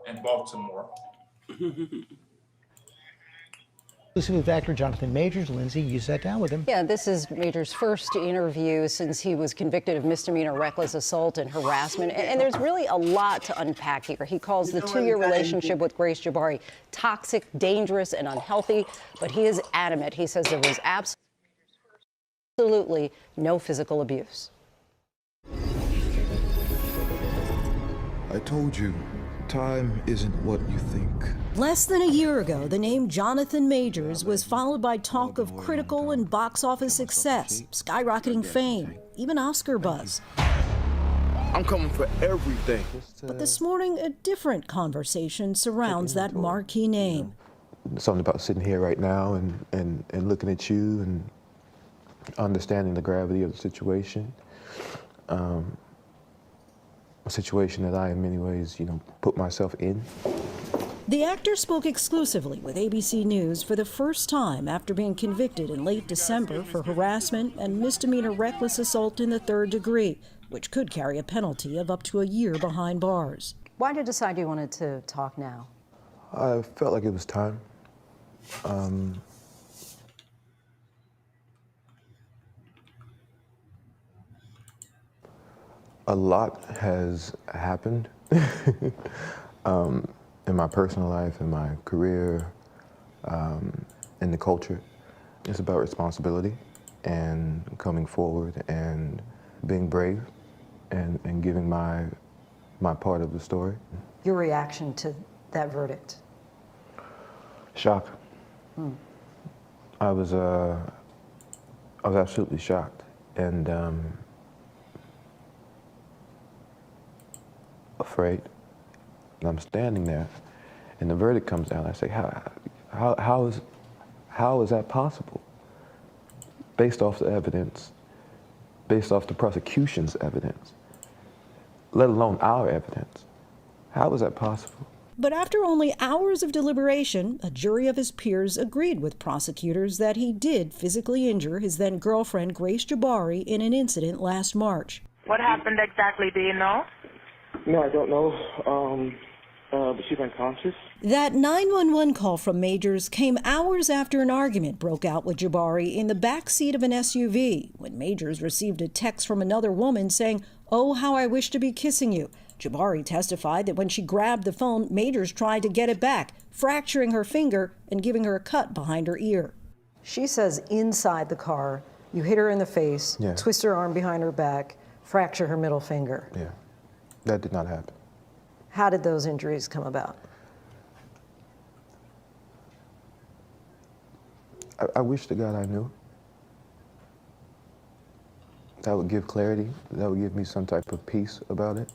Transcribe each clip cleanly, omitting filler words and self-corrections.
in Baltimore. With actor Jonathan Majors. Lindsay, you sat down with him. Yeah, this is Majors' first interview since he was convicted of misdemeanor reckless assault and harassment. And there's really a lot to unpack here. He calls the two-year relationship with Grace Jabbari toxic, dangerous, and unhealthy. But he is adamant. He says there was absolutely no physical abuse. I told you, time isn't what you think. Less than a year ago, the name Jonathan Majors was followed by talk of critical and box office success, skyrocketing fame, even Oscar buzz. I'm coming for everything. But this morning, a different conversation surrounds that marquee name. Something about sitting here right now and looking at you and understanding the gravity of the situation. A situation that I, in many ways, put myself in. The actor spoke exclusively with ABC News for the first time after being convicted in late December for harassment and misdemeanor reckless assault in the third degree, which could carry a penalty of up to a year behind bars. Why did you decide you wanted to talk now? I felt like it was time. A lot has happened in my personal life, in my career, in the culture. It's about responsibility and coming forward and being brave and giving my part of the story. Your reaction to that verdict? Shock. I was absolutely shocked and afraid. And I'm standing there, and the verdict comes down. I say, how is that possible? Based off the evidence, based off the prosecution's evidence, let alone our evidence. How is that possible? But after only hours of deliberation, a jury of his peers agreed with prosecutors that he did physically injure his then-girlfriend, Grace Jabbari, in an incident last March. What happened exactly, do you know? No, I don't know, but she's unconscious. That 911 call from Majors came hours after an argument broke out with Jabbari in the back seat of an SUV, when Majors received a text from another woman saying, "Oh, how I wish to be kissing you." Jabbari testified that when she grabbed the phone, Majors tried to get it back, fracturing her finger and giving her a cut behind her ear. She says inside the car, you hit her in the face, twist her arm behind her back, fracture her middle finger. Yeah, that did not happen. How did those injuries come about? I wish to God I knew. That would give clarity. That would give me some type of peace about it.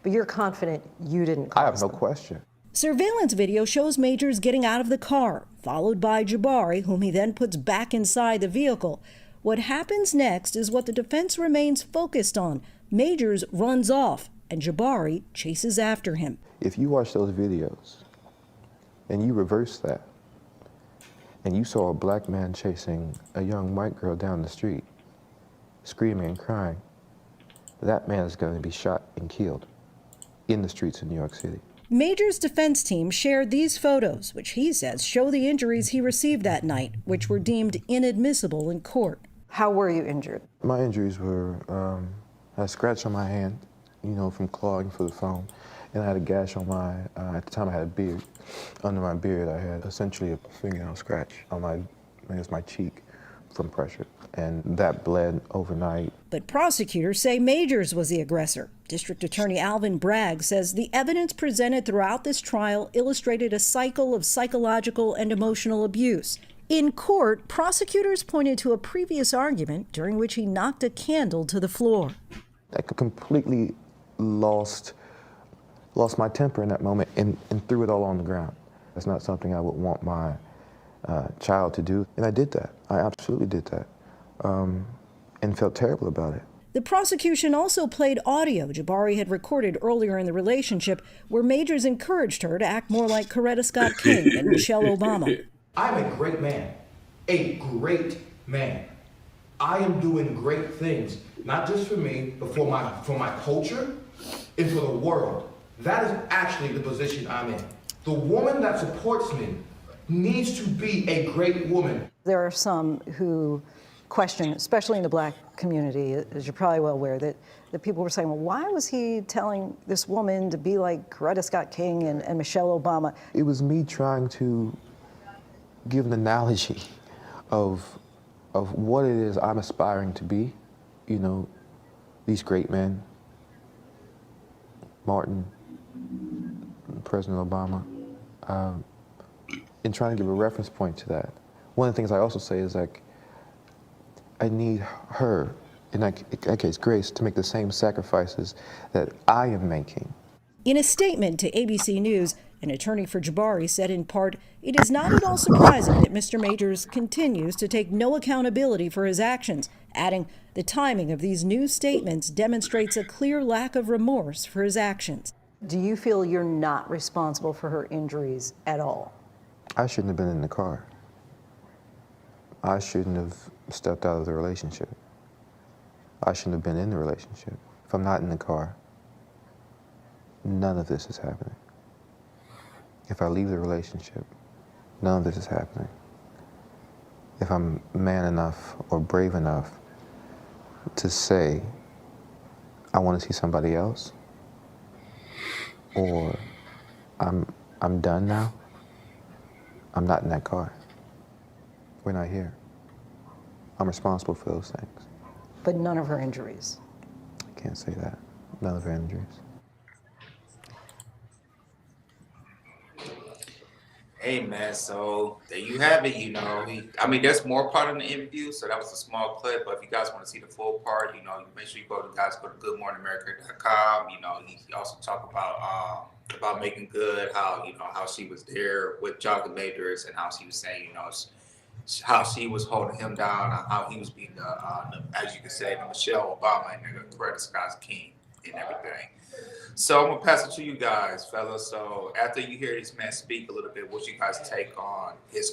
But you're confident you didn't cause I have no them. question. Surveillance video shows Majors getting out of the car, followed by Jabbari, whom he then puts back inside the vehicle. What happens next is what the defense remains focused on. Majors runs off, and Jabbari chases after him. If you watch those videos and you reverse that, and you saw a black man chasing a young white girl down the street, screaming and crying, that man is going to be shot and killed in the streets of New York City. Majors' defense team shared these photos, which he says show the injuries he received that night, which were deemed inadmissible in court. How were you injured? My injuries were, I had a scratch on my hand, from clawing for the phone, and I had a gash on my, at the time I had a beard. Under my beard, I had essentially a fingernail scratch on my cheek from pressure, and that bled overnight. But prosecutors say Majors was the aggressor. District Attorney Alvin Bragg says the evidence presented throughout this trial illustrated a cycle of psychological and emotional abuse. In court, prosecutors pointed to a previous argument during which he knocked a candle to the floor. I completely lost my temper in that moment and threw it all on the ground. That's not something I would want my child to do, and I did that. I absolutely did that, and felt terrible about it. The prosecution also played audio Jabbari had recorded earlier in the relationship where Majors encouraged her to act more like Coretta Scott King and Michelle Obama. I'm a great man, a great man. I am doing great things, not just for me, but for my culture and for the world. That is actually the position I'm in. The woman that supports me needs to be a great woman. There are some who question, especially in the black community, as you're probably well aware, that people were saying, well, why was he telling this woman to be like Coretta Scott King and Michelle Obama? It was me trying to give an analogy of what it is I'm aspiring to be. You know, these great men, Martin, President Obama, and trying to give a reference point to that. One of the things I also say is, like, I need her, in that case, Grace, to make the same sacrifices that I am making. In a statement to ABC News, an attorney for Jabari said in part, it is not at all surprising that Mr. Majors continues to take no accountability for his actions, adding, the timing of these new statements demonstrates a clear lack of remorse for his actions. Do you feel you're not responsible for her injuries at all? I shouldn't have been in the car. I shouldn't have stepped out of the relationship. I shouldn't have been in the relationship. If I'm not in the car, none of this is happening. If I leave the relationship, none of this is happening. If I'm man enough or brave enough to say, I want to see somebody else, or I'm done now, I'm not in that car. We're not here. I'm responsible for those things. But none of her injuries. I can't say that. None of her injuries. Hey man, so there you have it. You know, I mean, there's more part of the interview, so that was a small clip. But if you guys want to see the full part, you know, make sure you go to GoodMorningAmerica.com. You know, he also talked about making good, how how she was there with Jonathan Majors, and how she was saying, how she was holding him down, and how he was being as you can say, the Michelle Obama and the Coretta Scott King and everything. So I'm gonna pass it to you guys, fellas. So after you hear this man speak a little bit, what's you guys take on his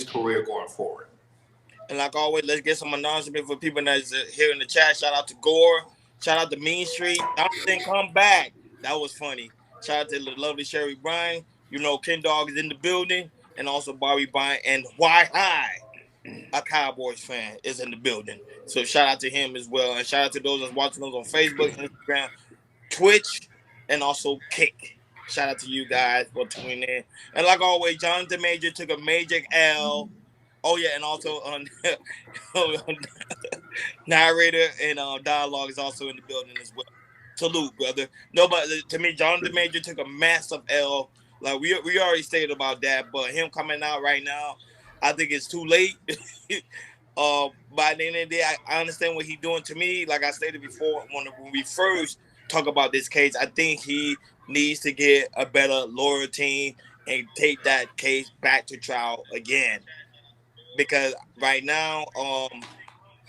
career going forward? And like always, let's get some announcement for people that's here in the chat. Shout out to Gore. Shout out to Mean Street. Jonathan, come back. That was funny. Shout out to the lovely Sherry Bryan. You know, Ken Dog is in the building, and also Bobby Bryan and Why High, a Cowboys fan, is in the building. So shout out to him as well, and shout out to those that's watching us on Facebook, Instagram, Twitch, and also Kick. Shout out to you guys for tuning in. And like always, Jonathan Major took a major L. Oh yeah, and also narrator and dialogue is also in the building as well. Salute, brother. No, but to me, Jonathan Major took a massive L. Like we already stated about that, but him coming out right now, I think it's too late. By the end of the day, I understand what he's doing. To me, like I stated before, when we first talk about this case, I think he needs to get a better lawyer team and take that case back to trial again. Because right now,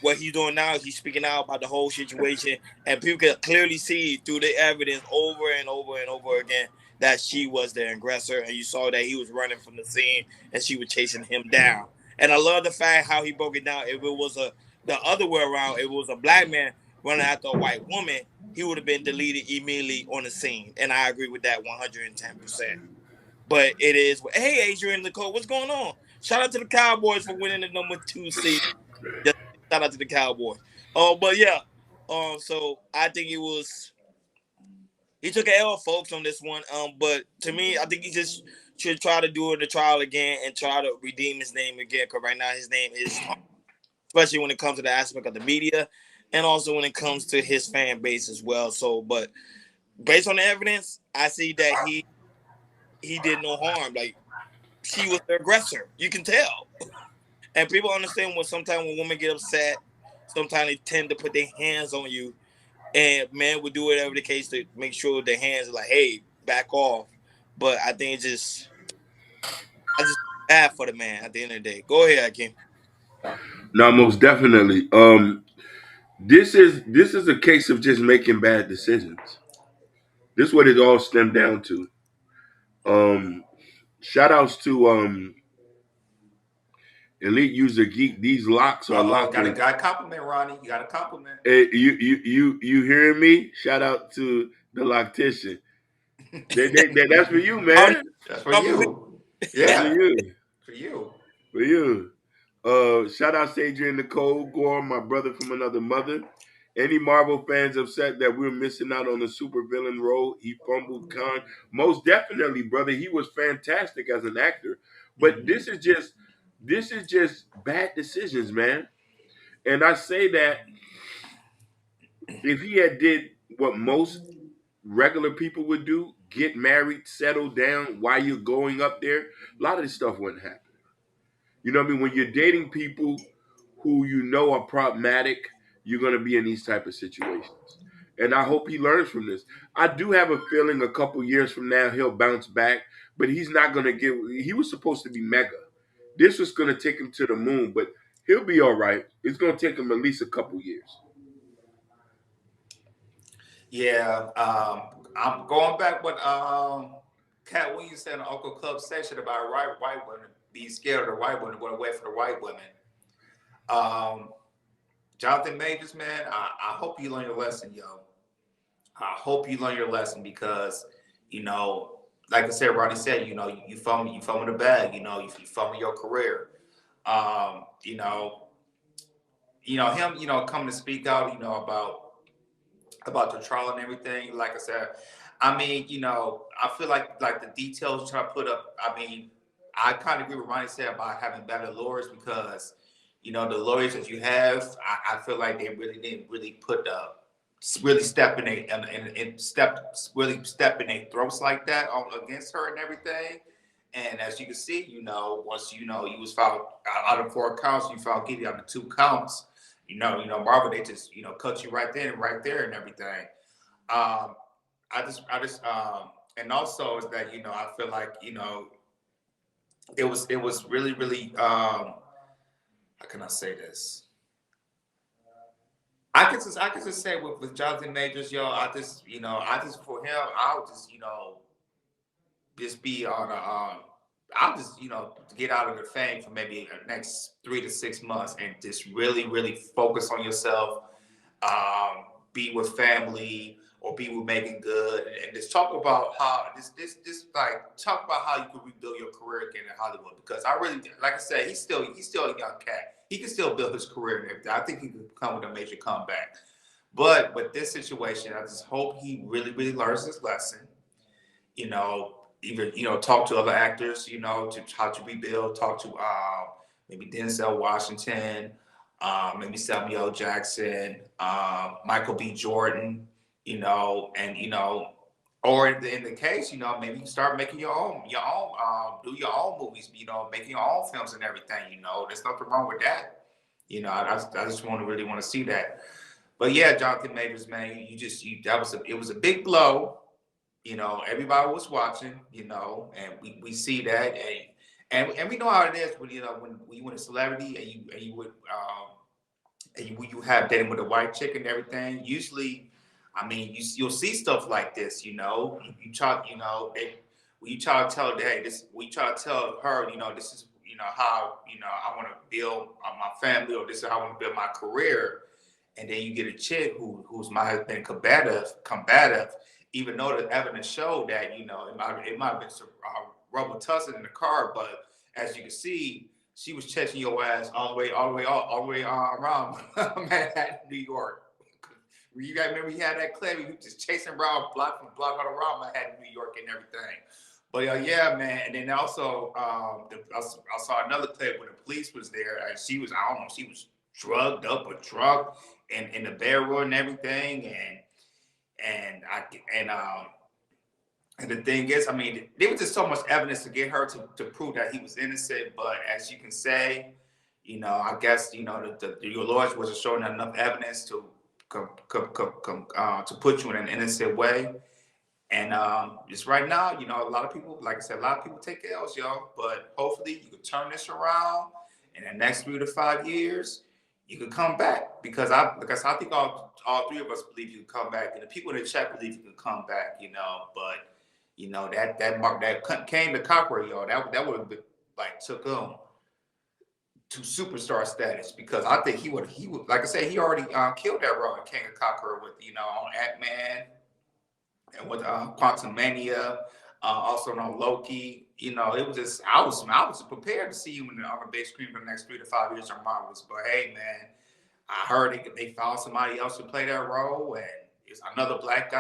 what he's doing now is he's speaking out about the whole situation, and people can clearly see through the evidence over and over and over again that she was the aggressor, and you saw that he was running from the scene and she was chasing him down. And I love the fact how he broke it down. If it was the other way around, if it was a black man running after a white woman, he would have been deleted immediately on the scene. And I agree with that 110%. But it is, hey, Adrian Nicole, what's going on? Shout out to the Cowboys for winning the number 2 seed. Shout out to the Cowboys. But yeah, so I think he took an L, folks, on this one. But to me, I think he just should try to do the trial again and try to redeem his name again. Because right now his name is, especially when it comes to the aspect of the media, and also when it comes to his fan base as well. So, but based on the evidence, I see that he did no harm. Like, she was the aggressor. You can tell. And people understand sometimes when women get upset, sometimes they tend to put their hands on you. And men would do whatever the case to make sure their hands are like, hey, back off. But I think I just bad for the man at the end of the day. Go ahead, Hakeem. No, most definitely. This is a case of just making bad decisions. This is what it all stemmed down to. Shout outs to Elite User Geek. These locks are locking. Got a compliment, Ronnie. You got a compliment. Hey, you hearing me? Shout out to the loctician. That's for you, man. That's for you. That's Yeah, for you. for you. For you. Shout out to Adrian Nicole Gore, my brother from another mother. Any Marvel fans upset that we're missing out on the supervillain role? He fumbled Khan. Most definitely, brother. He was fantastic as an actor. But this is just bad decisions, man. And I say that if he had did what most regular people would do, get married, settle down while you're going up there, a lot of this stuff wouldn't happen. You know what I mean? When you're dating people who you know are problematic, you're going to be in these type of situations. And I hope he learns from this. I do have a feeling a couple years from now he'll bounce back, but he's not going to get. He was supposed to be mega. This was going to take him to the moon, but he'll be all right. It's going to take him at least a couple years. Yeah, I'm going back what Cat Williams said in the Uncle Club section about white women being scared of the white women, going away for the white women. Jonathan Majors, man, I hope you learn your lesson, yo. I hope you learn your lesson because, you know, like I said, Ronnie said, you know, you fumble the bag, you know, you fumble your career. You know, him, you know, coming to speak out, you know, about the trial and everything. Like I said, I mean, you know, I feel like the details you try to put up. I mean, I kind of agree with Ronnie said about having better lawyers because, you know, the lawyers that you have, I feel like they really didn't really put really step in their throats like that against her and everything. And as you can see, you know, once you know you was found out of 4 counts, you found guilty on the 2 counts. You know, Marvel, they just, you know, cut you right there and everything. I just, and also is that, you know, I feel like, you know, it was really, really, how can I say this? I could just say with Jonathan Majors, yo, for him, I'll just, you know, just be on I'll just, you know, get out of the fame for maybe the next 3 to 6 months and just really, really focus on yourself, be with family or be with Megan Good, and just talk about how talk about how you could rebuild your career again in Hollywood. Because I really, like I said, he's still a young cat. He can still build his career and everything. I think he could come with a major comeback. But with this situation, I just hope he really, really learns his lesson. You know, even, you know, talk to other actors, you know, to how to rebuild, talk to maybe Denzel Washington, maybe Samuel L. Jackson, Michael B. Jordan, you know, and, you know, or in the case, you know, maybe you start making your own, do your own movies, you know, making your own films and everything, you know, there's nothing wrong with that. You know, I just really want to see that. But yeah, Jonathan Majors, man, it was a big blow. You know, everybody was watching, you know, and we see that, and we know how it is when, you know, when you win a celebrity and you would you have dating with a white chick and everything. Usually, I mean, you'll see stuff like this, you know. You try, you know, when you try to tell her, hey, we try to tell her, you know, this is, you know, how, you know, I want to build my family, or this is how I want to build my career, and then you get a chick who's might have been combative. Even though the evidence showed that, you know, it might have been some rubber tussling in the car, but as you can see, she was chasing your ass all the way around Manhattan, New York. You guys remember he had that clip? He was just chasing around block all around Manhattan, New York, and everything. But yeah, man. And then also, I saw another clip when the police was there, and she was, I don't know, she was drugged up or drunk in the bedroom and everything, and the thing is, I mean, there was just so much evidence to get her to prove that he was innocent. But as you can say, you know, I guess, you know, your lawyers wasn't showing enough evidence to put you in an innocent way. And just right now, you know, a lot of people, like I said, a lot of people take L's, yo. But hopefully you can turn this around in the next 3 to 5 years. You could come back, because I think all 3 of us believe you can come back, and the people in the chat believe you can come back, you know. But you know, that came to Cockrell, yo. That would have been like took him to superstar status, because I think he would like I said, he already killed that role in King of Cockrell with, you know, on Ant-Man, and with Quantum Mania, also on Loki. You know, it was just I was prepared to see him on the big screen for the next 3 to 5 years on Marvels. But hey, man, I heard they found somebody else to play that role, and it's another black guy.